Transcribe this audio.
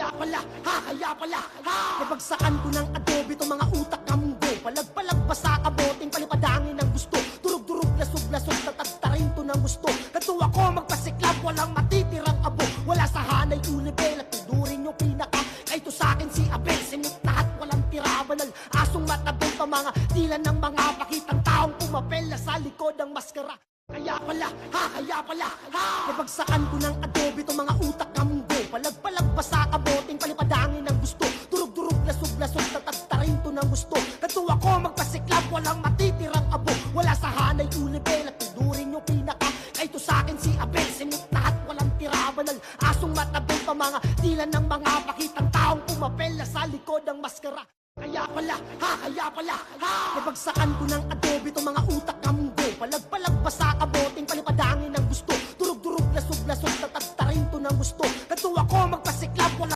Kaya pala, nabagsakan ko ng adobe to mga utak kamunggo. Palag-palag pa sa kaboting, palipadangin ang gusto. Durug-durug, lasog-lasog, tatagtarin to ng gusto. Katuwa ko magpasiklab, walang matitirang abo. Wala sa hanay ulibel at tudurin yung pinaka. Kaito sa'kin si Abel, sinut lahat, walang tira. Banal, asong matabel pa mga tila ng mga pakitang taong pumapel na sa likod ang maskara. Kaya pala, nabagsakan ko ng adobe to mga utak kamunggo. Palag-palag pa sa kaboting, palipadangin ang gusto. Durug-durug, lasog-lasog, tatagtarin to ng gusto. Katuwa ko magpasiklab, walang matitirang abo. Wala sa hanay ulibel at tudurin yung pinaka. Kaito sa'kin si Abel, sinut lahat, walang tira. Banal, asong matabel pa mga tila ng mga pakitang taong pumapel. pumapel na sa likod ang maskara. Kaya pala, nabagsakan ko ng adobe to mga utak kamunggo. Palag-palag pa sa kaboting, palipadangin ang gusto. Durug-durug, lasog-lasog, tatagtarin to ng gusto. Katuwa ko magpasiklab, walang matitirang abo. Wala sa hanay ulibel at tudurin yung pinaka. Kaito sa'kin si Abel, sinut lahat, walang tira. Banal, asong matabel pa mga tila ng mga pakitang taong pumapel na sa likod ang maskara. Kaya pala, nabagsakan ko ng adobe